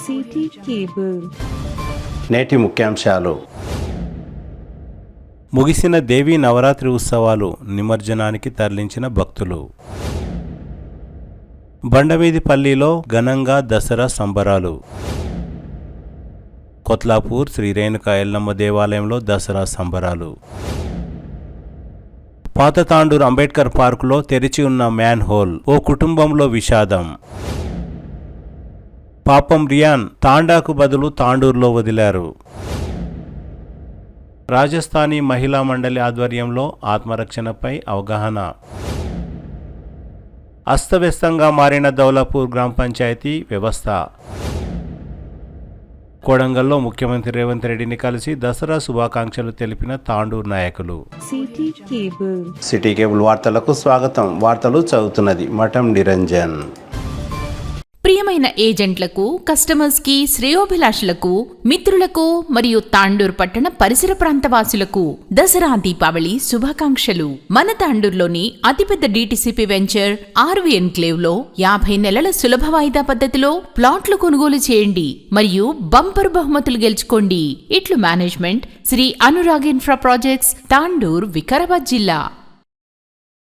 City cable. నేటి ముఖ్యాంశాలు. ముగిసిన దేవీ నవరాత్రి ఉత్సవాలు, నిమజ్జనానికి తరలించిన భక్తులు. బండమీదిపల్లిలో ఘనంగా దసరా సంబరాలు. కొత్లాపూర్ శ్రీ రేణుకా ఎల్లమ్మ దేవాలయంలో దసరా సంబరాలు. పాత తాండూరు అంబేద్కర్ పార్కులో తెరిచి ఉన్న మ్యాన్ హోల్, ఓ కుటుంబంలో విషాదం. పాపం రియాన్ తాండాకు బదులు తాండూరులో వదిలారు. రాజస్థానీ మహిళా మండలి ఆధ్వర్యంలో ఆత్మరక్షణపై అవగాహన. అస్తవ్యస్తంగా మారిన దౌలాపూర్ గ్రామ పంచాయతీ వ్యవస్థ. కొడంగల్లో ముఖ్యమంత్రి రేవంత్ రెడ్డిని కలిసి దసరా శుభాకాంక్షలు తెలిపిన తాండూరు నాయకులు. సిటీ కేబుల్ వార్తలకు స్వాగతం. వార్తలు చదువుతున్నది మఠం నిరంజన్. ప్రియమైన ఏజెంట్లకు, కస్టమర్స్కి, శ్రేయోభిలాషులకు, మిత్రులకు మరియు తాండూర్ పట్టణ పరిసర ప్రాంతవాసులకు దసరా దీపావళి శుభాకాంక్షలు. మన తాండూర్లోని అతిపెద్ద DTCP వెంచర్ ఆర్వి ఎన్క్లేవ్ లో 50 నెలల సులభ వాయిదా పద్ధతిలో ప్లాట్లు కొనుగోలు చేయండి మరియు బంపర్ బహుమతులు గెలుచుకోండి. ఇట్లు management, Shri Anurag infra projects, Tandur, Vikarabad జిల్లా.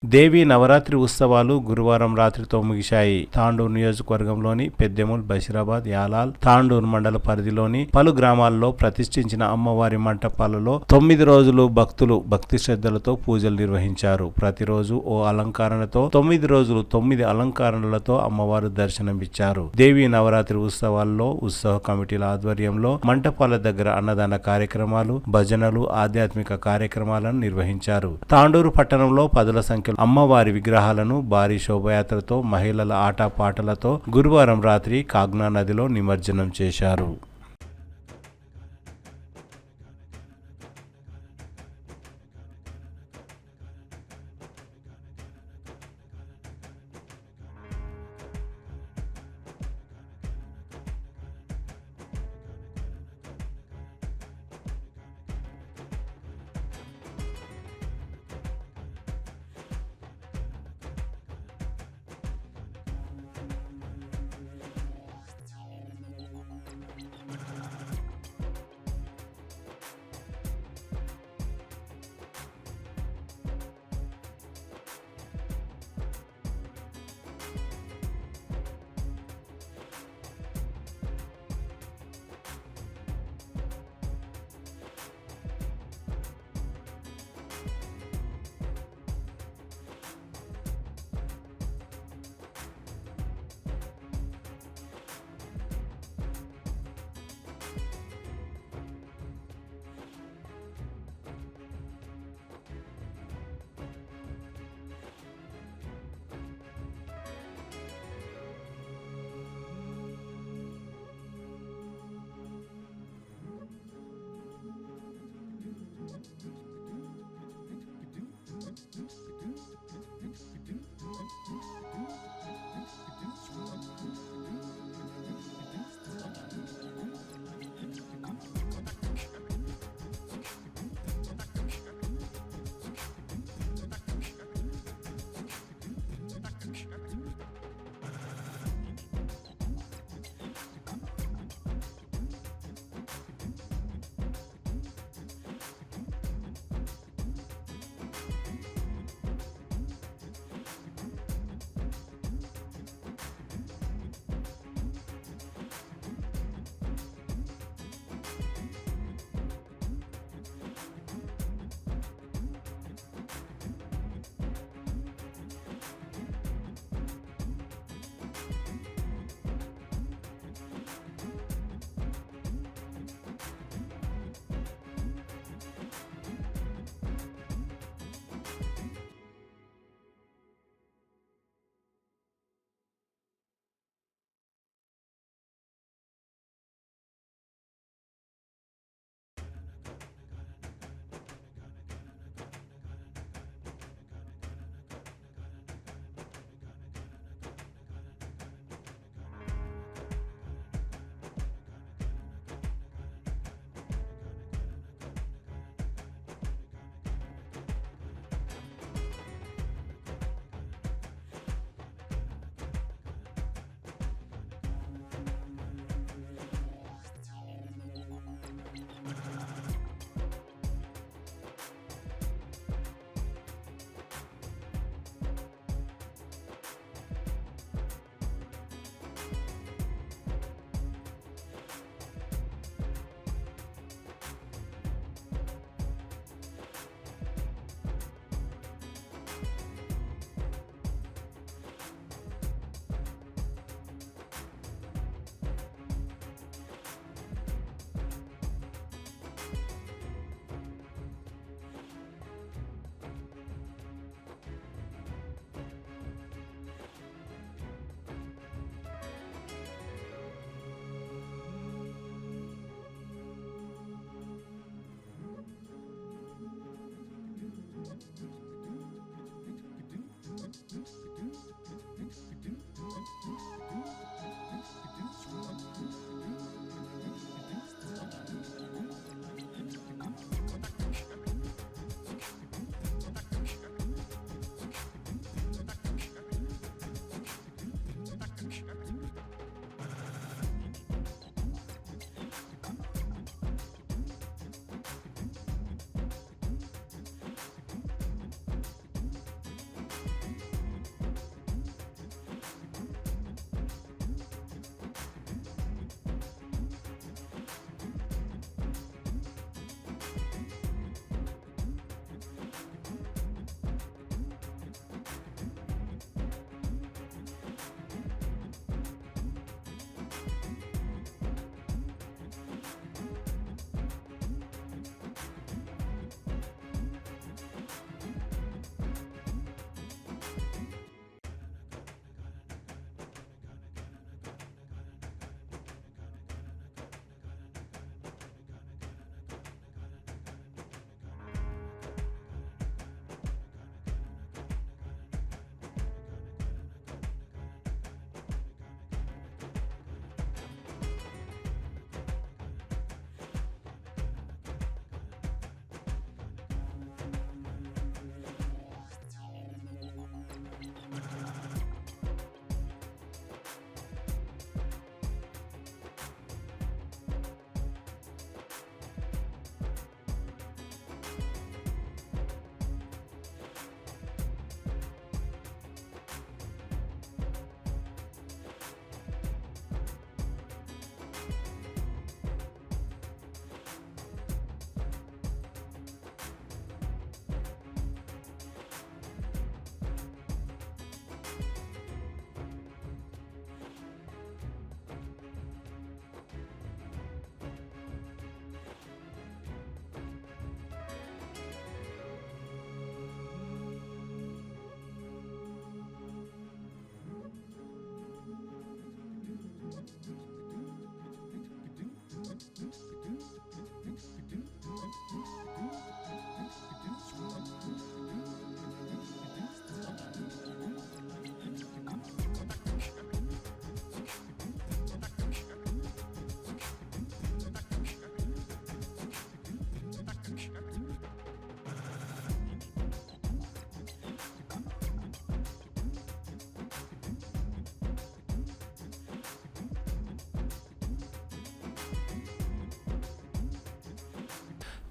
దేవీ నవరాత్రి ఉత్సవాలు గురువారం రాత్రితో ముగిశాయి. తాండూరు నియోజకవర్గంలోని పెద్దెముల్, బషీరాబాద్, యాలాల్, తాండూరు మండల పరిధిలోని పలు గ్రామాల్లో ప్రతిష్ఠించిన అమ్మవారి మంటపాలలో 9 రోజులు భక్తులు భక్తి శ్రద్ధలతో పూజలు నిర్వహించారు. ప్రతిరోజు ఓ అలంకరణతో 9 రోజులు 9 అలంకరణలతో అమ్మవారు దర్శనమిచ్చారు. దేవీ నవరాత్రి ఉత్సవాల్లో ఉత్సవ కమిటీల ఆధ్వర్యంలో మంటపాల దగ్గర అన్నదాన కార్యక్రమాలు, భజనలు, ఆధ్యాత్మిక కార్యక్రమాలను నిర్వహించారు. తాండూరు పట్టణంలో పదుల సంఖ్య అమ్మవారి విగ్రహాలను భారీ శోభయాత్రతో, మహిళల ఆటపాటలతో గురువారం రాత్రి కాగ్నా నదిలో నిమజ్జనం చేశారు.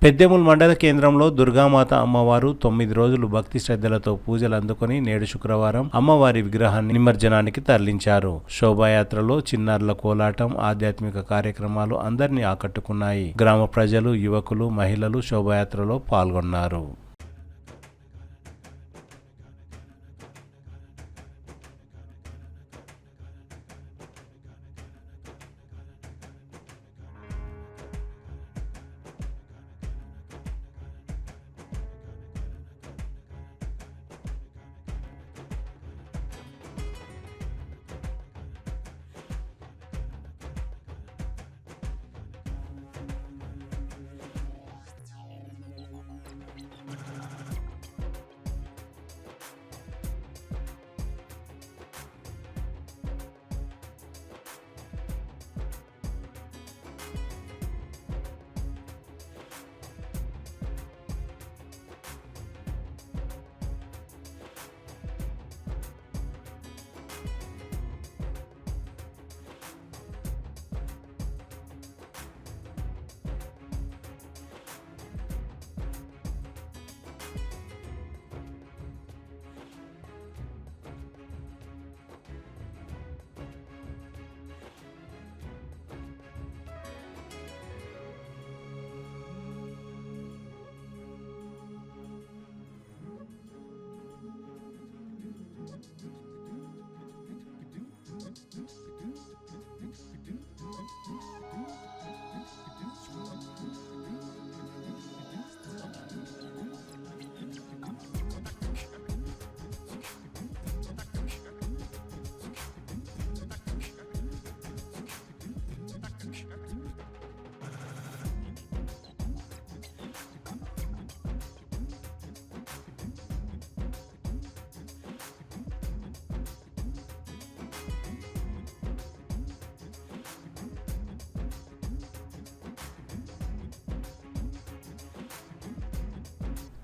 పెద్దెముల్ మండల కేంద్రంలో దుర్గామాత అమ్మవారు 9 రోజులు భక్తి శ్రద్ధలతో పూజలు అందుకొని నేడు శుక్రవారం అమ్మవారి విగ్రహాన్ని నిమజ్జనానికి తరలించారు. శోభాయాత్రలో చిన్నారుల కోలాటం, ఆధ్యాత్మిక కార్యక్రమాలు అందరినీ ఆకట్టుకున్నాయి. గ్రామ ప్రజలు, యువకులు, మహిళలు శోభాయాత్రలో పాల్గొన్నారు.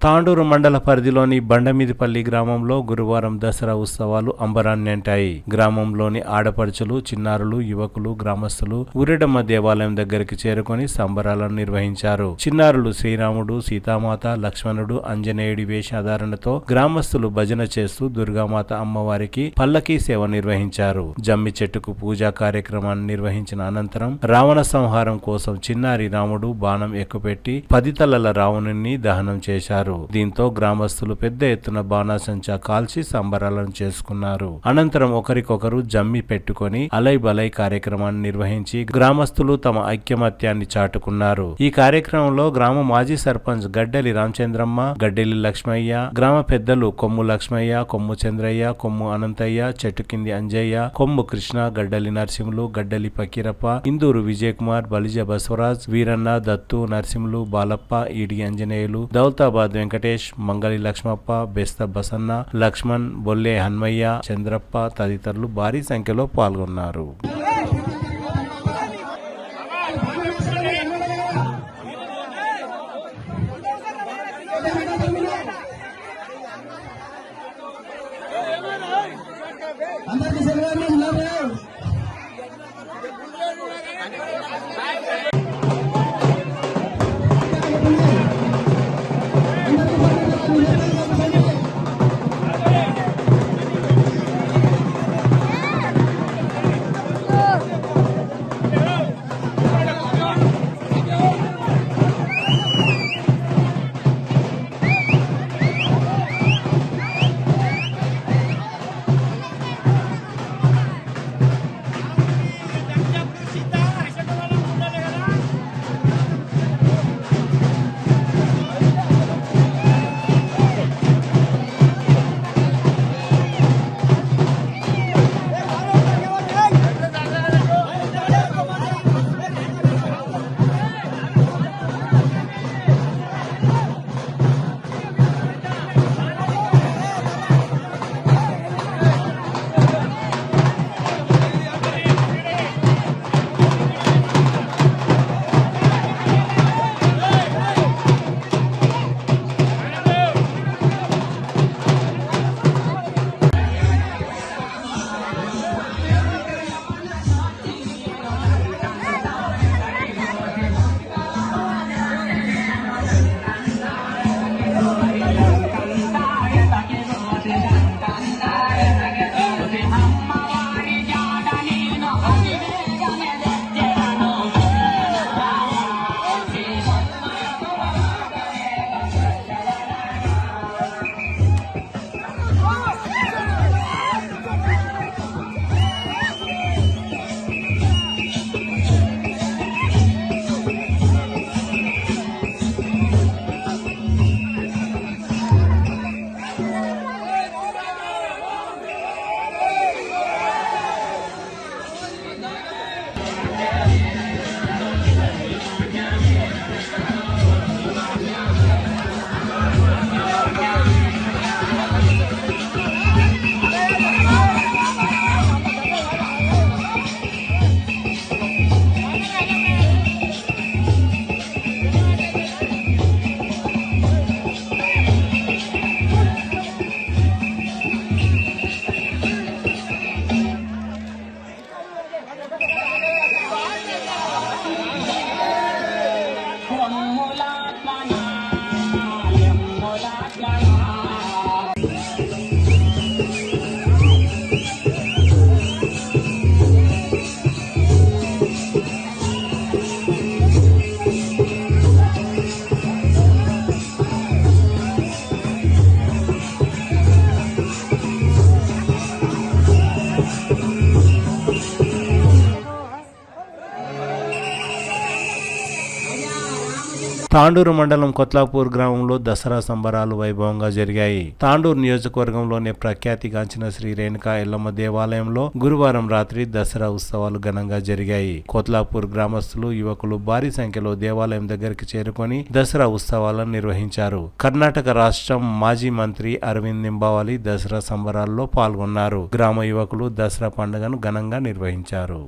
తాండూరు మండల పరిధిలోని బండమీదిపల్లి గ్రామంలో గురువారం దసరా ఉత్సవాలు అంబరాన్నంటాయి. గ్రామంలోని ఆడపడుచులు, చిన్నారులు, యువకులు, గ్రామస్తులు ఊరెడమ్మ దేవాలయం దగ్గరికి చేరుకొని సంబరాలను నిర్వహించారు. చిన్నారులు శ్రీరాముడు, సీతామాత, లక్ష్మణుడు, ఆంజనేయుడి వేషధారణతో గ్రామస్తులు భజన చేస్తూ దుర్గామాత అమ్మవారికి పల్లకీ సేవ నిర్వహించారు. జమ్మి చెట్టుకు పూజా కార్యక్రమాన్ని నిర్వహించిన అనంతరం రావణ సంహారం కోసం చిన్నారి రాముడు బాణం ఎక్కుపెట్టి 10 తలల రావణుని దహనం చేశారు. దీంతో గ్రామస్తులు పెద్ద ఎత్తున బాణాసంచా కాల్చి సంబరాలను చేసుకున్నారు. అనంతరం ఒకరికొకరు జమ్మి పెట్టుకొని అలై బలై కార్యక్రమాన్ని నిర్వహించి గ్రామస్తులు తమ ఐక్యమత్యాన్ని చాటుకున్నారు. ఈ కార్యక్రమంలో గ్రామ మాజీ సర్పంచ్ గడ్డలి రామచంద్రమ్మ, గడ్డలి లక్ష్మయ్య, గ్రామ పెద్దలు కొమ్ము లక్ష్మయ్య, కొమ్ము చంద్రయ్య, కొమ్ము అనంతయ్య, చెట్టుకింది అంజయ్య, కొమ్ము కృష్ణ, గడ్డలి నరసింహులు, గడ్డలి పకీరప్ప, ఇందూరు విజయకుమార్, బలిజ బసవరాజ్, వీరన్న, దత్తు, నరసింహులు, బాలప్ప, ఈడి అంజనేయులు, దౌలతాబాద్ వెంకటేష్, మంగళి లక్ష్మప్ప, బెస్త బసన్న, లక్ష్మణ్, బొల్లే హన్మయ్య, చంద్రప్ప తదితరులు భారీ సంఖ్యలో పాల్గొన్నారు. తాండూరు మండలం కొత్లాపూర్ గ్రామంలో దసరా సంబరాలు వైభవంగా జరిగాయి. తాండూరు నియోజకవర్గంలోనే ప్రఖ్యాతిగాంచిన శ్రీ రేణుకా ఎల్లమ్మ దేవాలయంలో గురువారం రాత్రి దసరా ఉత్సవాలు ఘనంగా జరిగాయి. కొత్లాపూర్ గ్రామస్తులు, యువకులు భారీ సంఖ్యలో దేవాలయం దగ్గరికి చేరుకొని దసరా ఉత్సవాలను నిర్వహించారు. కర్ణాటక రాష్ట్రం మాజీ మంత్రి అరవింద్ నింబావలి దసరా సంబరాల్లో పాల్గొన్నారు. గ్రామ యువకులు దసరా పండుగను ఘనంగా నిర్వహించారు.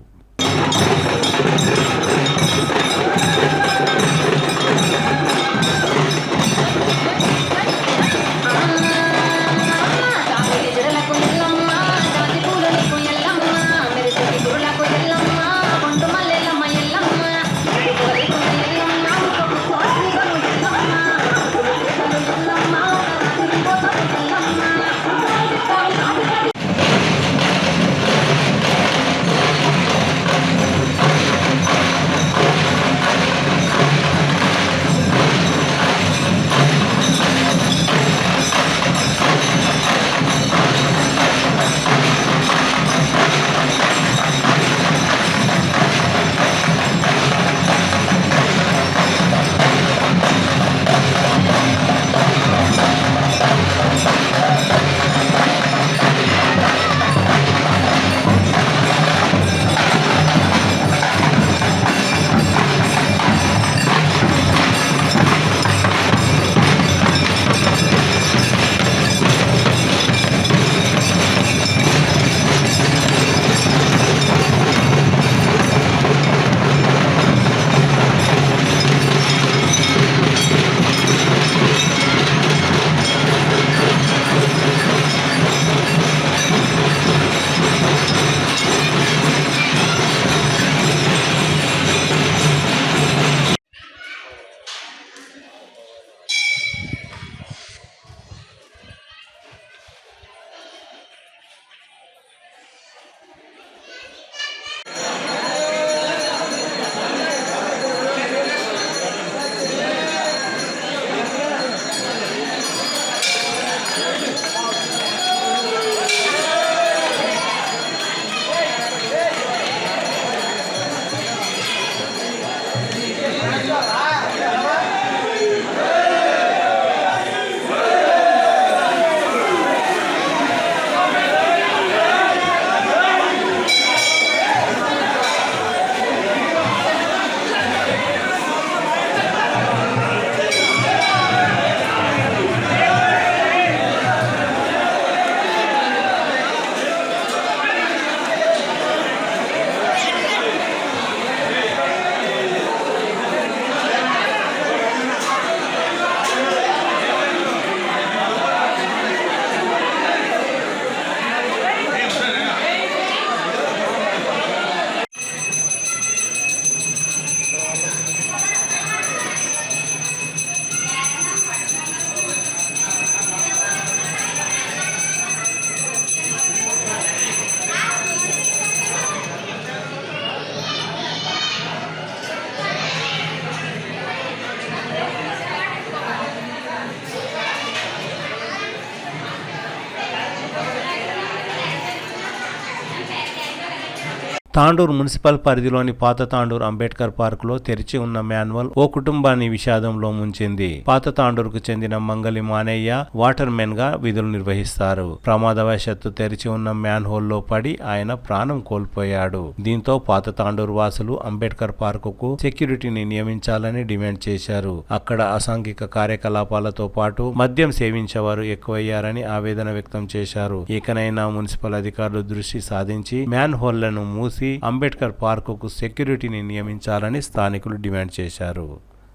తాండూరు మున్సిపల్ పరిధిలోని పాత తాండూరు అంబేద్కర్ పార్కులో తెరిచి ఉన్న మాన్యువల్ ఓ కుటుంబాన్ని విషాదంలో ముంచింది. పాత తాండూరుకు చెందిన మంగలి మానయ్య వాటర్ మెన్ గా విధులు నిర్వహిస్తారు. ప్రమాదవశాత్తు తెరిచి ఉన్న మ్యాన్ హోల్లో పడి ఆయన ప్రాణం కోల్పోయాడు. దీంతో పాత తాండూరు వాసులు అంబేద్కర్ పార్కుకు సెక్యూరిటీని నియమించాలని డిమాండ్ చేశారు. అక్కడ అసాంఘిక కార్యకలాపాలతో పాటు మద్యం సేవించేవారు ఎక్కువయ్యారని ఆవేదన వ్యక్తం చేశారు. ఇకనైనా మున్సిపల్ అధికారులు దృష్టి సాధించి మ్యాన్ హోల్లను మూసి అంబేద్కర్ పార్కుకు సెక్యూరిటీని నియమించాలని స్థానికులు డిమాండ్ చేశారు.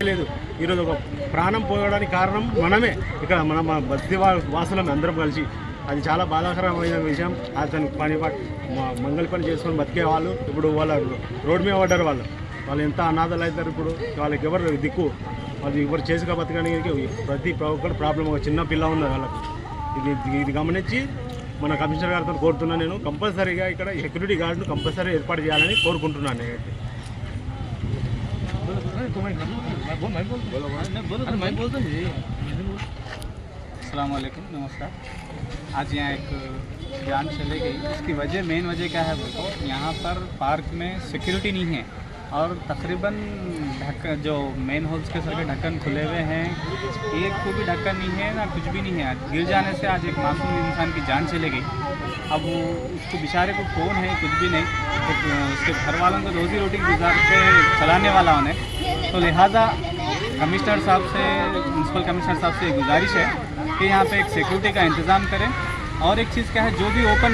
లేదు, ఈరోజు ఒక ప్రాణం పోయడానికి కారణం మనమే. ఇక్కడ మన బస్తీ వాసులం అందరం కలిసి, అది చాలా బాధాకరమైన విషయం. అతను మంగళ పని చేసుకొని బతికే వాళ్ళు ఇప్పుడు వాళ్ళ రోడ్డు మీద పడ్డారు. వాళ్ళు ఎంత అనాథలు అవుతారు. ఇప్పుడు వాళ్ళకి ఎవరు దిక్కు, వాళ్ళు ఎవరు చేసుక బతకడానికి ప్రతి ఒక్కరు ప్రాబ్లం. ఒక చిన్న పిల్ల ఉన్నది వాళ్ళకి. ఇది గమనించి మన కమిషనర్ గారితో కోరుతున్నాను. నేను కంపల్సరీగా ఇక్కడ సెక్యూరిటీ గార్డును కంపల్సరీ ఏర్పాటు చేయాలని కోరుకుంటున్నాను. నేనైతే अस्सलाम वालेकुम, नमस्कार। आज यहाँ एक जान चली गई। इसकी वजह मेन वजह क्या है बोलो, यहाँ पर पार्क में सिक्योरिटी नहीं है और तकरीबन ढक्कन जो मेन होल्स के सर के ढक्कन खुले हुए हैं, एक को भी ढक्कन नहीं है ना कुछ भी नहीं है। गिर जाने से आज एक मासूम इंसान की जान चली गई। अब वो उसको बेचारे को कौन है, कुछ भी नहीं, उसके घर वालों को रोज़ी रोटी गुजार के चलाने वाला उन्हें। तो लिहाजा कमिश्नर साहब से, म्यूनसिपल कमिश्नर साहब से गुजारिश है कि यहाँ पे एक सिक्योरिटी का इंतज़ाम करें। और एक चीज़ क्या है, जो भी ओपन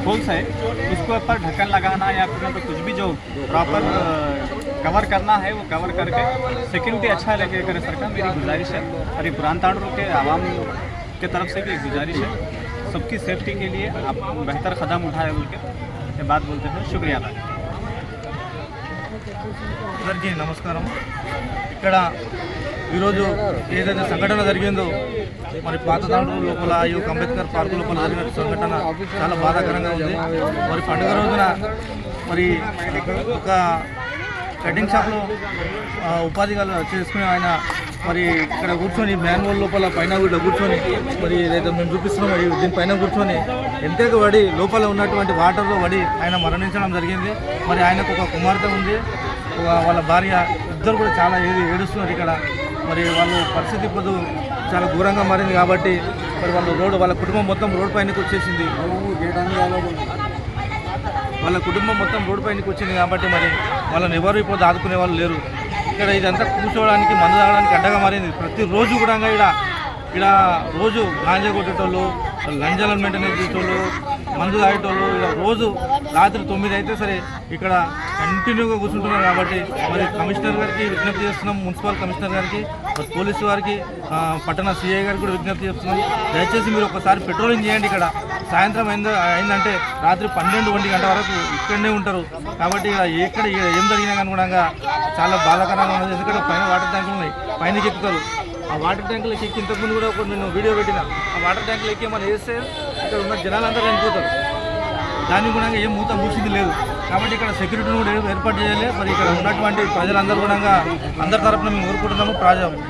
होल्स है उसके ऊपर ढक्कन लगाना या फिर उन पर कुछ भी जो प्रॉपर कवर करना है वो कवर करके सिक्योरिटी अच्छा लगे करे सरकार, मेरी गुजारिश है। और ये पुरान तांडू के आवाम के तरफ से भी एक गुजारिश है, सबकी सेफ्टी के लिए आप बेहतर कदम उठाए बोल के ये बात बोलते हैं। शुक्रिया अदा। అందరికీ నమస్కారం. ఇక్కడ ఈరోజు ఏదైతే సంఘటన జరిగిందో మరి పాత తాండూరు లోపల ఈ యొక్క అంబేద్కర్ పార్కు లోపల జరిగిన సంఘటన చాలా బాధాకరంగా ఉంది. మరి పండుగ రోజున మరి ఒక కటింగ్ షాప్లో ఉపాధిగా చేసుకుని ఆయన మరి ఇక్కడ కూర్చొని మ్యాన్వల్ లోపల పైన వీళ్ళు కూర్చొని మరి ఏదైతే మేము చూపిస్తున్నాం మరి దీనిపైన కూర్చొని ఎంతేక పడి లోపల ఉన్నటువంటి వాటర్లో పడి ఆయన మరణించడం జరిగింది. మరి ఆయనకు ఒక కుమార్తె ఉంది, వాళ్ళ భార్య, ఇద్దరు కూడా చాలా ఏడుస్తున్నారు ఇక్కడ. మరి వాళ్ళ పరిస్థితి ఇప్పుడు చాలా ఘోరంగా మారింది కాబట్టి మరి వాళ్ళ కుటుంబం మొత్తం రోడ్ పైనకి వచ్చేసింది. వాళ్ళ కుటుంబం మొత్తం రోడ్ పైనకి వచ్చింది కాబట్టి మరి వాళ్ళని ఎవరు ఇప్పుడు ఆదుకునే వాళ్ళు లేరు. ఇక్కడ ఇదంతా కూర్చోవడానికి, మందు తాగడానికి అడ్డగా మారింది. ప్రతిరోజు కూడా ఇక్కడ రోజు గాంజా కొట్టేటోళ్ళు, లంజాలను మెయింటెనెన్స్ చేసేటోళ్ళు, మందు తాగేటోళ్ళు ఇలా రోజు రాత్రి 9 అయితే సరే ఇక్కడ కంటిన్యూగా కూర్చుంటున్నారు. కాబట్టి మరి కమిషనర్ గారికి విజ్ఞప్తి చేస్తున్నాం, మున్సిపల్ కమిషనర్ గారికి, పోలీసు వారికి, పట్టణ సిఐ గారికి కూడా విజ్ఞప్తి చేస్తున్నాం. దయచేసి మీరు ఒకసారి పెట్రోలింగ్ చేయండి. ఇక్కడ సాయంత్రం అయిందంటే రాత్రి 12-1 గంట వరకు ఇక్కడనే ఉంటారు. కాబట్టి ఇక్కడ ఏం జరిగినా అనుగుణంగా చాలా బాధాకరంగా ఉన్నది. ఎందుకంటే పైన వాటర్ ట్యాంకులు ఉన్నాయి, పైనకి ఎక్కుతారు. ఆ వాటర్ ట్యాంకులకి ఎక్కి ఇంతకుముందు కూడా నేను వీడియో పెట్టిన, ఆ వాటర్ ట్యాంకులు ఎక్కి మనం వేస్తే ఇక్కడ ఉన్న జనాలందరూ చనిపోతారు. దానికి కూడా ఏం మూత మూసింది లేదు. కాబట్టి ఇక్కడ సెక్యూరిటీని కూడా ఏర్పాటు చేయాలి. మరి ఇక్కడ ఉన్నటువంటి ప్రజలందరూ కూడా అందరి తరఫున మేము కోరుకుంటున్నాము.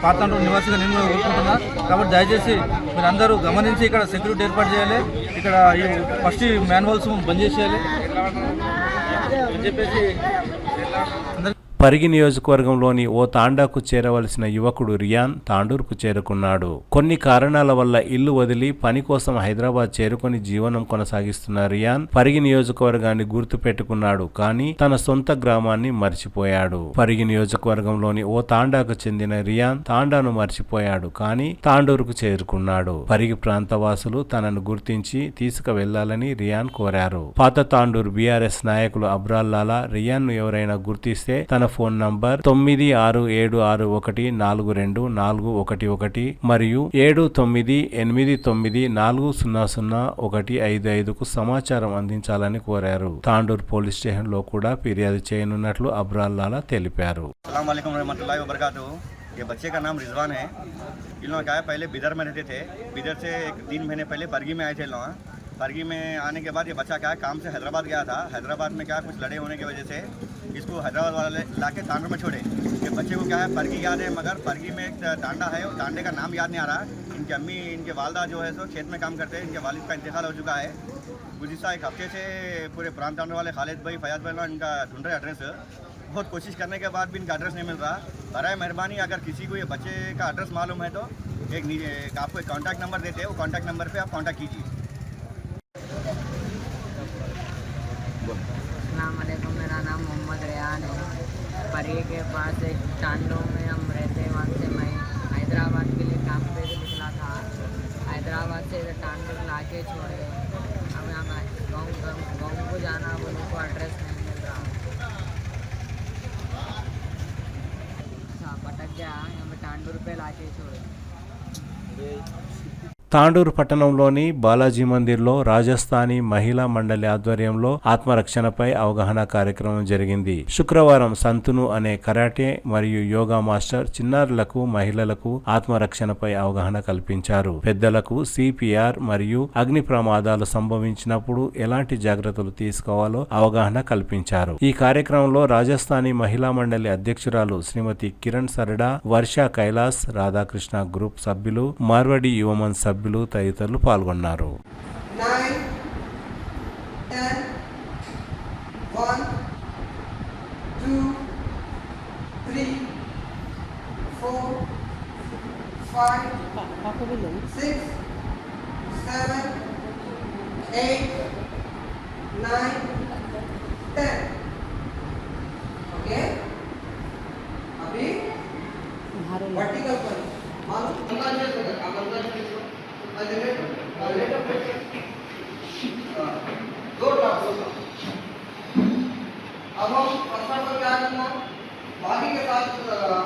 పాతాండ్రు నివాసిగా నేను కూడా కోరుకుంటున్నా. కాబట్టి దయచేసి మీరు అందరూ గమనించి ఇక్కడ సెక్యూరిటీ ఏర్పాటు చేయాలి. ఇక్కడ ఈ ఫస్ట్ మ్యాన్వల్స్ బంద్ చేసేయాలి అని చెప్పేసి పరిగి నియోజకవర్గంలోని ఓ తాండాకు చేరవలసిన యువకుడు రియాన్ తాండూరుకు చేరుకున్నాడు. కొన్ని కారణాల వల్ల ఇల్లు వదిలి పని కోసం హైదరాబాద్ చేరుకొని జీవనం కొనసాగిస్తున్న రియాన్ పరిగి నియోజకవర్గాన్ని గుర్తు పెట్టుకున్నాడు, కానీ తన సొంత గ్రామాన్ని మర్చిపోయాడు. పరిగి నియోజకవర్గంలోని ఓ తాండాకు చెందిన రియాన్ తాండాను మర్చిపోయాడు, కానీ తాండూరుకు చేరుకున్నాడు. పరిగి ప్రాంతవాసులు తనను గుర్తించి తీసుకువెళ్లాలని రియాన్ కోరారు. పాత తాండూరు బీఆర్ఎస్ నాయకులు అబ్రాల్లాలా రియాన్ ను ఎవరైనా గుర్తిస్తే తన ఫోన్ నంబర్ 9667424411 మరియు 7989400155కు సమాచారం అందించాలని కోరారు. తాండూరు పోలీస్ స్టేషన్ లో కూడా ఫిర్యాదు చేయనున్నట్లు అబ్రాల్లాలా తెలిపారు. ये बच्चे का नाम रिजवान है. इन लोग क्या है, पहले बिदर में रहते थे. बिदर से 3 महीने पहले बरगी में आए थे लोग. बरगी में आने के बाद ये बच्चा क्या है, काम से हैदराबाद गया था. हैदराबाद में क्या कुछ लड़े होने की वजह से इसको हैदराबाद वाले ला के तांडा में छोड़े. ये बच्चे को क्या है बरगी याद है, मगर बरगी में एक तांडा है, वो तांडे का नाम याद नहीं आ रहा. इनकी अम्मी, इनके वालदा जो है सो खेत में काम करते हैं. इनके वालिद का इंतकाल हो चुका है. गुज़िश्ता एक हफ्ते से पूरे पुरान तांडा वाले खालिद भाई, फयाज भाई इनका ढूंढ रहे एड्रेस. बहुत कोशिश करने के बाद भी इनका एड्रेस नहीं मिल रहा. बराए मेहरबानी अगर किसी को ये बच्चे का एड्रेस मालूम है तो एक आपको एक कॉन्टैक्ट नंबर देते हैं, वो कॉन्टैक्ट नंबर पे आप कॉन्टैक्ट कीजिए. अस्सलामुअलैकुम, मेरा नाम मोहम्मद रियान है. परिये के पास एक तांडो में हम रहते हैं. वहाँ से मैं हैदराबाद के लिए काम पे निकला था. हैदराबाद से इधर तांडो ला के छोड़े. हमें गाँव को जाना, बोले को एड्रेस नहीं मिल रहा. पटक गया, हमें तांडूर पे ला के छोड़े. తాండూరు పట్టణంలోని బాలాజీ మందిర్లో రాజస్థానీ మహిళా మండలి ఆధ్వర్యంలో ఆత్మరక్షణపై అవగాహన కార్యక్రమం జరిగింది. శుక్రవారం సంతును అనే కరాటే మరియు యోగా మాస్టర్ చిన్నారులకు, మహిళలకు ఆత్మరక్షణపై అవగాహన కల్పించారు. పెద్దలకు సిపిఆర్ మరియు అగ్ని ప్రమాదాలు సంభవించినప్పుడు ఎలాంటి జాగ్రత్తలు తీసుకోవాలో అవగాహన కల్పించారు. ఈ కార్యక్రమంలో రాజస్థానీ మహిళా మండలి అధ్యక్షురాలు శ్రీమతి కిరణ్ సరడా, వర్ష కైలాస్, రాధాకృష్ణ గ్రూప్ సభ్యులు, మార్వడి యువమన్ సభ్యులు తదితరులు పాల్గొన్నారు. 9, 10, 1, 2 5, 6, 7, 8, 9, 10. ओके, अभी वर्टिकल पर मानो दो टॉप। अब हम पत्थर पर क्या करना, बाकी के साथ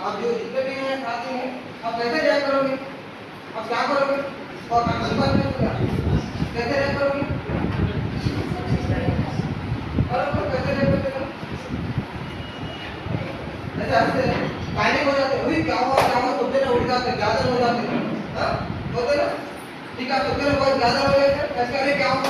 अब जो जितने भी हैं साथी हैं, अब कैसे जाया करोगे, अब क्या करोगे और कैसे जाया करोगे, कैसे जाया करोगे, ऐसे पैनिक हो जाते, वही क्या हुआ सोचते ना, उठ जाते, ग्यादर हो जाते, होते ना, ठीक है, सोचते ना बहुत ग्यादर हो जाते, कैसे अरे क्या हुआ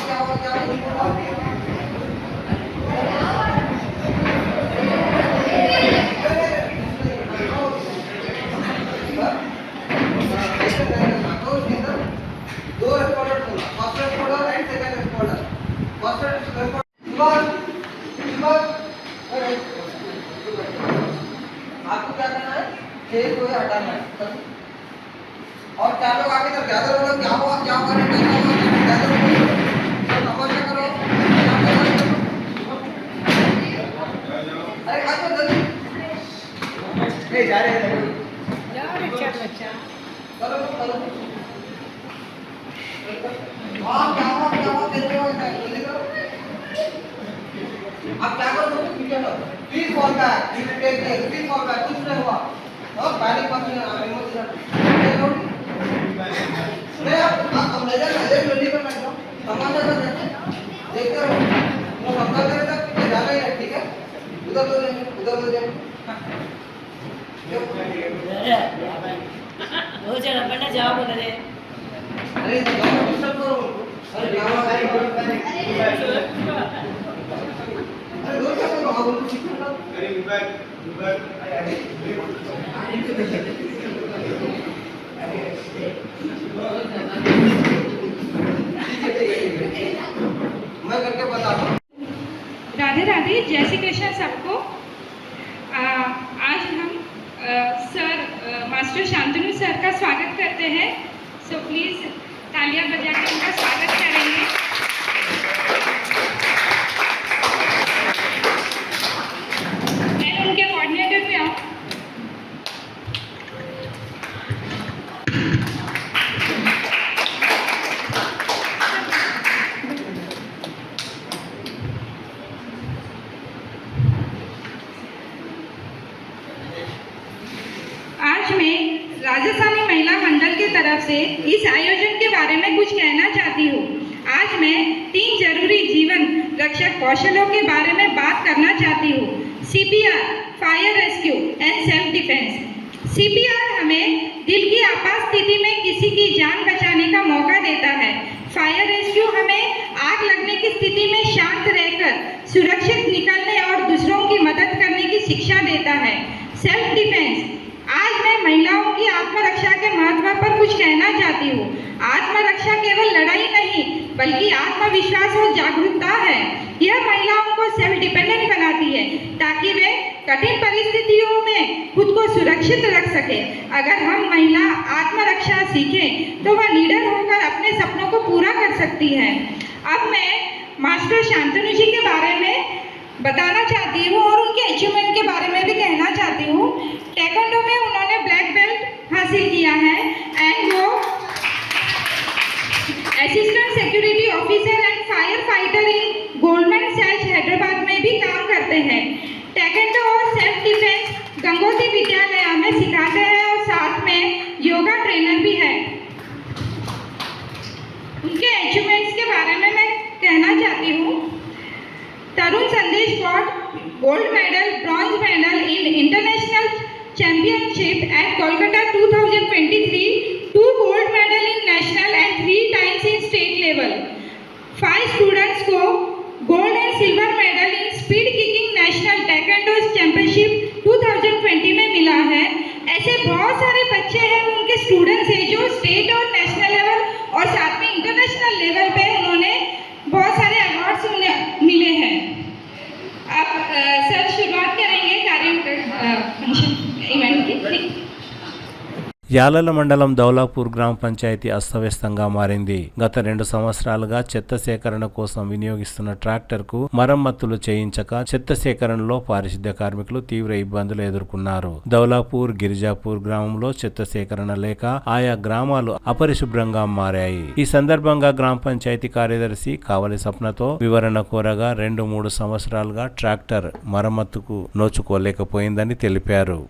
दो रेस्पोंडर होगा, first responder and second responder. First responder आपको क्या करना है, खेल को हटाना है और क्या लोग आगे तक ग्यादर होगा, क्या हुआ कैसा हुआ ग्यादर होगा, समझ करो। अरे आज तो जल्दी नहीं जा रहे हैं, बच्चा करो हाँ क्या हुआ कैसे हुआ जल्दी करो। आप क्या करो, please fall back, please fall back, कुछ नहीं हुआ और पैनिक मत लेना, इमोशनल नहीं आप ले जाना, जल्दी कर बैठो, समझ कर देखते रहो, वो समझा करे तक जाना ही नहीं, ठीक है, उधर तो जाएंगे वो जरा पढ़ना जवाब बोले, अरे डिस्टर्ब करो, अरे क्या हुआ, अरे दूर क्या करो, आप उनको सीखना था, अरे विभाग मैं करके बताता हूँ। राधे राधे, जय श्री कृष्ण सबको। आज हम सर मास्टर शांतनु सर का स्वागत करते हैं, सो प्लीज़ तालियां बजा के उनका स्वागत करेंगे। एंड उनके कोऑर्डिनेटर भी आओ। आज मैं राजस्थानी महिला मंडल की तरफ से इस आयोजन के बारे में कुछ कहना चाहती हूँ। आज मैं 3 जरूरी जीवन रक्षक कौशलों के बारे में बात करना चाहती हूँ। CPR, fire rescue and self defence. CPR हमें दिल की आपात स्थिति में किसी की जान बचाने का मौका देता है। फायर रेस्क्यू हमें आग लगने की स्थिति में शांत रहकर सुरक्षित निकलने और दूसरों की मदद करने की शिक्षा देता है। सेल्फ डिफेंस, आज मैं महिलाओं की आत्मरक्षा के महत्व पर कुछ कहना चाहती हूँ। आत्मरक्षा केवल लड़ाई नहीं बल्कि आत्मविश्वास और जागरूकता है। यह महिलाओं को सेल्फ डिपेंडेंट बनाती है ताकि वे कठिन परिस्थितियों में खुद को सुरक्षित रख सके। अगर हम महिला आत्मरक्षा सीखें तो वह निडर होकर अपने सपनों को पूरा कर सकती है। अब मैं मास्टर शांतनु जी के बारे में बताना चाहती हूँ और उनके अचीवमेंट के बारे में भी कहना चाहती हूँ। टेक्वांडो में उन्होंने ब्लैक बेल्ट हासिल किया है एंड वो assistant security officer and fire fighter in Goldman Sachs Hyderabad में भी काम करते हैं। टेक्वांडो और सेल्फ डिफेंस गंगोत्री विद्यालय में सिखाते हैं और साथ में योगा ट्रेनर भी है। उनके अचीवमेंट्स के बारे में मैं कहना चाहती हूँ। Tarun Sandesh got gold medal, bronze medal in international championship at Kolkata 2023, 2 gold medal in national and 3 times in state level. 5 students को gold and silver medal in speed kicking national taekwondo championship 2020 में मिला है। ऐसे बहुत सारे बच्चे हैं, उनके स्टूडेंट्स हैं जो स्टेट और नेशनल लेवल और साथ में इंटरनेशनल लेवल पे उन्होंने बहुत सारे अवार्ड्स मिले हैं। अब सर शुरुआत करेंगे कार्यक्रम फंक्शन इवेंट की। యాలల మండలం దౌలాపూర్ గ్రామ పంచాయతీ అస్తవ్యస్తంగా మారింది. గత 2 సంవత్సరాలుగా చెత్త సేకరణ కోసం వినియోగిస్తున్న ట్రాక్టర్కు మరమ్మతులు చేయించక చెత్త సేకరణలో పారిశుద్ధ్య కార్మికులు తీవ్ర ఇబ్బందులు ఎదుర్కొన్నారు. దౌలాపూర్, గిరిజాపూర్ గ్రామంలో చెత్త సేకరణ లేక ఆయా గ్రామాలు అపరిశుభ్రంగా మారాయి. ఈ సందర్భంగా గ్రామ పంచాయతీ కార్యదర్శి కావలి సప్నతో వివరణ కోరగా 2-3 సంవత్సరాలుగా ట్రాక్టర్ మరమ్మతుకు నోచుకోలేకపోయిందని తెలిపారు.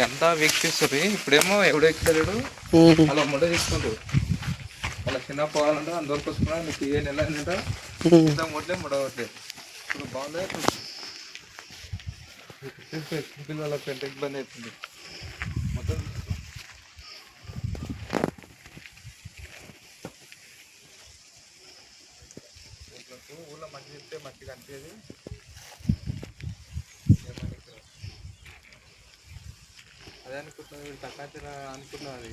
ఎంత వీక్షిస్తారు. ఇప్పుడేమో ఎవడు ఎక్కుతాడు అలా మొట్ట తీసుకుంటారు. అలా చిన్న పోవాలంటే అందరికి వస్తున్నా నీకు ఏ నెల అయిందంట మొట్లే మొడవట్లేదు. ఇప్పుడు బాగుంది పిల్లల పెంట ఇబ్బంది అవుతుంది మొత్తం. ఊళ్ళో మంచి చెప్తే మంచిగా అనిపించేది. అదే అనుకుంటున్నా వీళ్ళు తక్కువ అనుకున్నా. అది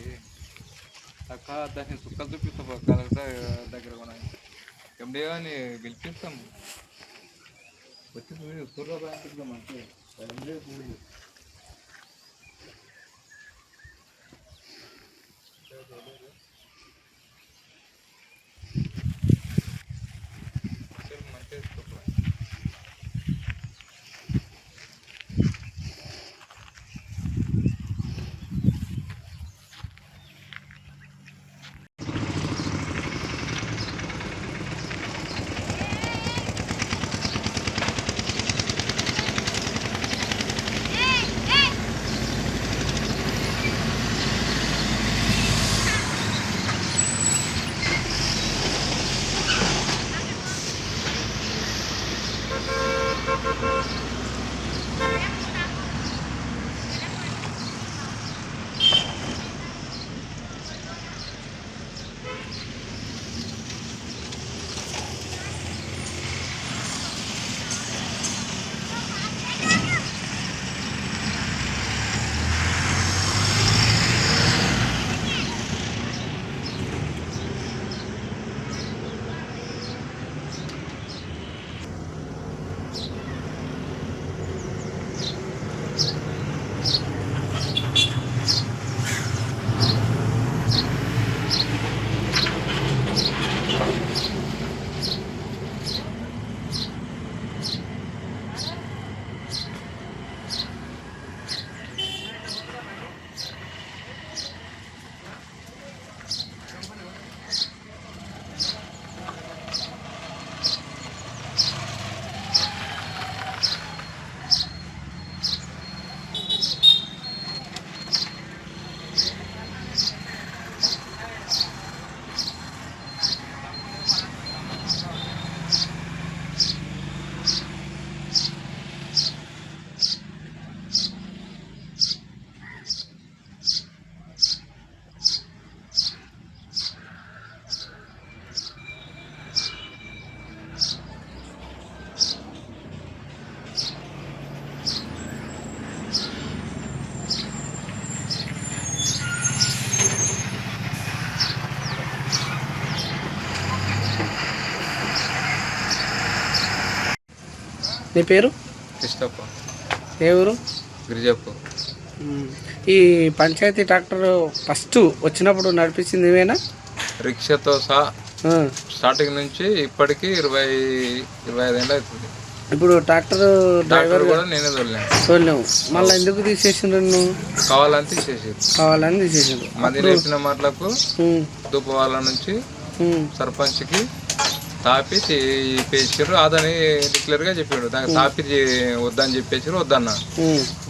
తక్కువ దాన్ని సుక్కలు చూపిస్తాం కలెక్టర్ దగ్గర కూడా ఎండే కానీ గెలిపిస్తాం. వచ్చి సూర్య బ్యాంకులో మంచిగా నీ పేరు? కృష్ణప్ప. ఏ ఊరు? గిరిజాపూర్. ఈ పంచాయతీ ట్రాక్టర్ ఫస్ట్ వచ్చినప్పుడు నడిపించింది ఇవేనా? రిక్షాతో సహా స్టార్టింగ్ నుంచి ఇప్పటికి 20-25 ఏళ్ళు అవుతుంది. ఇప్పుడు ట్రాక్టర్ డ్రైవర్ కూడా నేనే తోలేవు. మళ్ళీ ఎందుకు తీసేసిండ్రు? నువ్వు కావాలని తీసేసిండ్రు. మంది నేర్పిన మాటలకు దూపవాళ్ళ నుంచి సర్పంచ్కి తాపి చేసారు. అదని డిక్లేర్ గా చెప్పాడు. దానికి తాపి వద్దని చెప్పేసారు. వద్దన్నా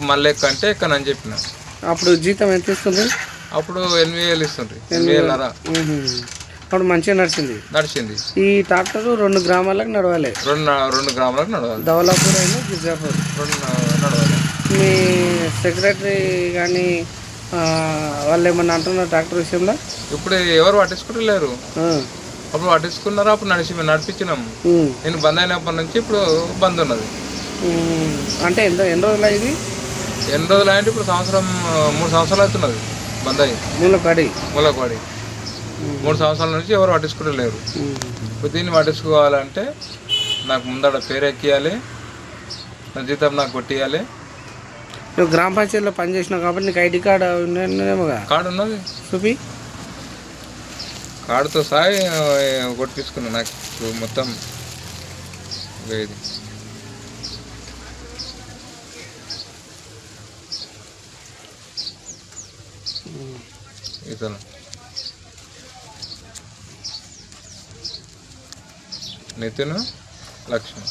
మళ్ళీ ఎక్కంటే ఎక్కనని చెప్పిన. అప్పుడు జీతం ఎంత ఇస్తుంది? అప్పుడు 8,000 ఇస్తుండ్రి. 8,500. అప్పుడు మంచిగా నడిచింది. ఈ ట్రాక్టర్ 2 గ్రామాలకు నడవాలి, 2 గ్రామాలకు నడవాలి, ధవలాపూర్ అయినా గిరిజాపూర్. 2 నడవాలి. మీ సెక్రటరీ కానీ వాళ్ళు ఏమన్నా అంటున్నారు ట్రాక్టర్ విషయంలో? ఇప్పుడు ఎవరు పట్టించుకుంటలేరు. అప్పుడు పట్టించుకున్నారు, అప్పుడు నడిపించినాము. నేను బంద్ అయినప్పటి నుంచి ఇప్పుడు బంద్ ఉన్నది. అంటే ఎన్ని రోజులు అయింది? ఎన్ని రోజులు అంటే ఇప్పుడు 3 సంవత్సరాలు అవుతున్నది బంద్ అయ్యి. మూలపాడి 3 సంవత్సరాల నుంచి ఎవరు పట్టించుకుంటలేరు. ఇప్పుడు దీన్ని పట్టించుకోవాలంటే నాకు ముందర పేరు ఎక్కియాలి, నా జీతం నాకు కొట్టియాలి. నువ్వు గ్రామ పంచాయతీలో పనిచేసినావు కాబట్టి నీకు ఐడి కార్డు ఉన్నదేమోగా? కార్డు ఉన్నది, చూపి. కార్డుతో సహా కొట్టించుకున్నా నాకు మొత్తం. ఇది ఇతను నితిన్ లక్ష్మణ్.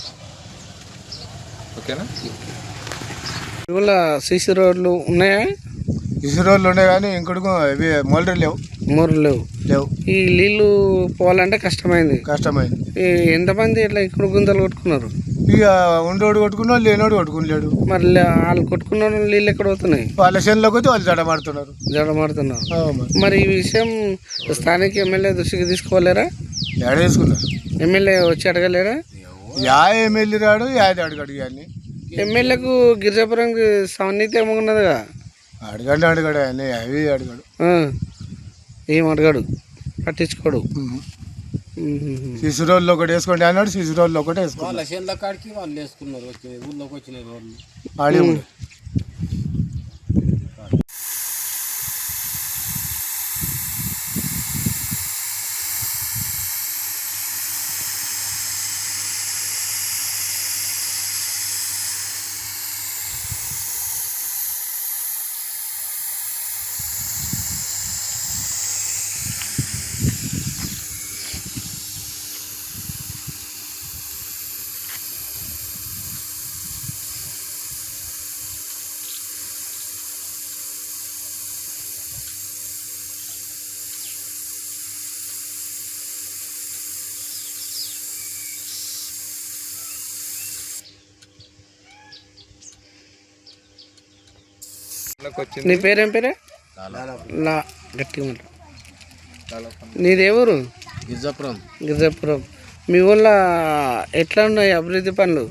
ఓకేనా? ఇవాళ సీసీ రోడ్లు ఉన్నాయా? సీసీ రోడ్లు ఉన్నాయి కానీ ఇంకొక ఇవి మోల్డర్ లేవు. ఈ నీళ్ళు పోవాలంటే కష్టమైంది. ఎంతమంది ఇట్లా ఇక్కడ గుంతలు కొట్టుకున్నారు? ఇక ఉండోడు కొట్టుకున్నాడు, లేనోడు కొట్టుకున్నాడు. మరి వాళ్ళు కొట్టుకున్న నీళ్ళు ఎక్కడ పోతున్నాయి? వాళ్ళ చేనులోకి వచ్చి వాళ్ళు జడమాడుతున్నారు. మరి ఈ విషయం స్థానిక ఎమ్మెల్యే దృష్టికి తీసుకోలేరా? ఎడ తీసుకున్నారు? ఎమ్మెల్యే వచ్చి అడగలేరా? ఎమ్మెల్యే రాడు, అడగడు. కానీ ఎమ్మెల్యేకు గిరిజాపురంకి సన్నిహితం ఏమన్నదిగా? అడగడు అని అవి అడగడు. ఏం అడగడు, పట్టించుకోడు. సీసీ రోడ్లు ఒకటి వేసుకోండి అన్నాడు, సీసీ రోడ్లు ఒకటి వేసుకున్నారు. వాళ్ళు వేసుకున్నారు, ఊళ్ళోకి వచ్చిన రోడ్లు ఆడి నీ పేరేం పేరే? గట్టిగా మాట. నీదేవరు? గిరిజాపురం. మీ ఊళ్ళో ఎట్లా ఉన్నాయి అభివృద్ధి పనులు?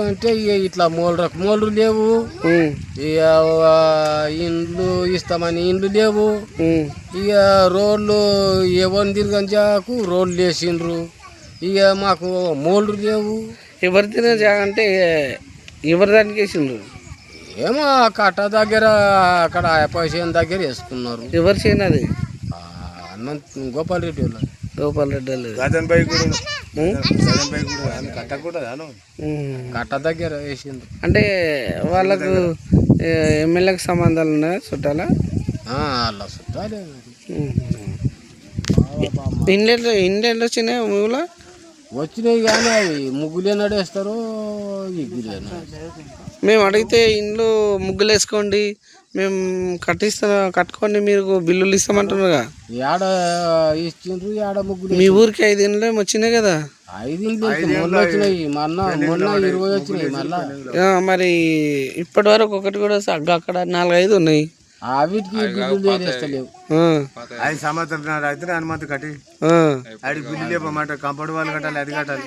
అంటే ఇట్లా మోల్రు లేవు, ఇండ్లు ఇస్తామని ఇండ్లు లేవు. ఇక రోడ్లు ఎవరిని తిరగంజాకు రోడ్లు వేసిండ్రు. ఇక మాకు మోల్రు లేవు. ఎవరు తినే జాగా అంటే ఎవరి దానికి వేసిండ్రు? ఏమో కట్ట దగ్గర అక్కడ అపాయసం దగ్గర వేసుకున్నారు. ఎవరు చేయను అది? గోపాల్ రెడ్డి వాళ్ళు. కట్ట దగ్గర వేసింది. అంటే వాళ్ళకు ఎమ్మెల్యేకి సంబంధాలు ఉన్నాయా? చుట్టాలా? అలా చుట్టాలే. ఇండ్లు వచ్చినాయి ఊళ్ళో? వచ్చినాయి కానీ అవి ముగ్గులే నడేస్తారు, ఇగ్గులే. మేము అడిగితే ఇండ్లు ముగ్గులు వేసుకోండి, మేము కట్టుకోండి, మీరు బిల్లులు ఇస్తామంటున్నారుగా. ఏడ ఇచ్చిండ్రు, ఏడ ముగ్గులు. మీ ఊరికి 5 ఇండ్లు వచ్చినాయి కదా? 5 ఇండ్లు మొన్న వచ్చినాయి, మొన్న 20 వచ్చినాయి మళ్ళా. మరి ఇప్పటి వరకు ఒకటి కూడా అక్కడ 4-5 ఉన్నాయి. వీటికి బిల్లులు వేస్తలేవు. 5 సంవత్సరాలు అయితే అనుమతి కట్టి ఆడికి బిల్లు లేపమాట. కంపౌండ్ వాళ్ళు కట్టాలి, అది కట్టాలి.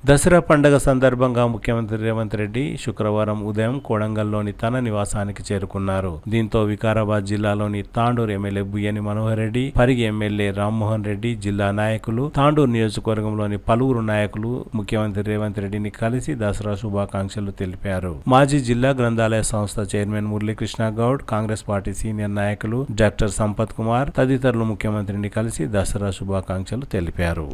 దసరా పండుగ సందర్భంగా ముఖ్యమంత్రి రేవంత్ రెడ్డి శుక్రవారం ఉదయం కొడంగల్లోని తన నివాసానికి చేరుకున్నారు. దీంతో వికారాబాద్ జిల్లాలోని తాండూరు ఎమ్మెల్యే బుయ్యని మనోహర్ రెడ్డి, పరిగి ఎమ్మెల్యే రామ్మోహన్ రెడ్డి, జిల్లా నాయకులు, తాండూరు నియోజకవర్గంలోని పలువురు నాయకులు ముఖ్యమంత్రి రేవంత్ రెడ్డిని కలిసి దసరా శుభాకాంక్షలు తెలిపారు. మాజీ జిల్లా గ్రంథాలయ సంస్థ chairman Muralikrishna Goud, Congress party senior నాయకులు డాక్టర్ సంపత్ కుమార్ తదితరులు ముఖ్యమంత్రిని కలిసి దసరా శుభాకాంక్షలు తెలిపారు.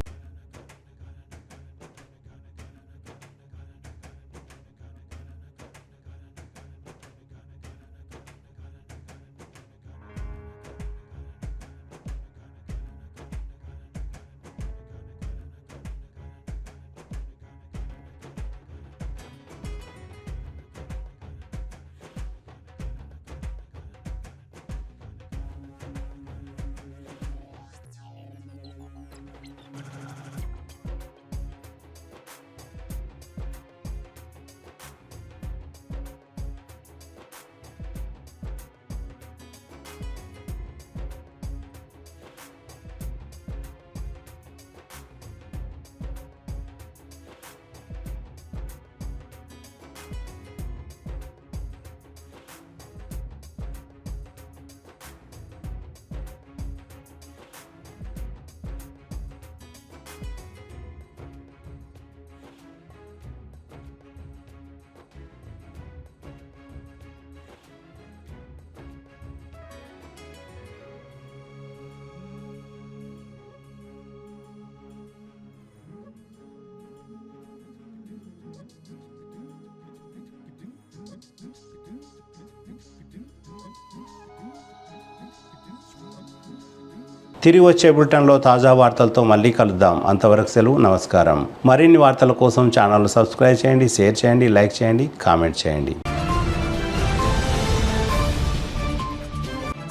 తిరిగి వచ్చే బులెటిన్లో తాజా వార్తలతో మళ్ళీ కలుద్దాం. అంతవరకు సెలవు, నమస్కారం. మరిన్ని వార్తల కోసం ఛానల్ సబ్స్క్రైబ్ చేయండి, షేర్ చేయండి, లైక్ చేయండి, కామెంట్ చేయండి.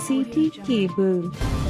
CT Cable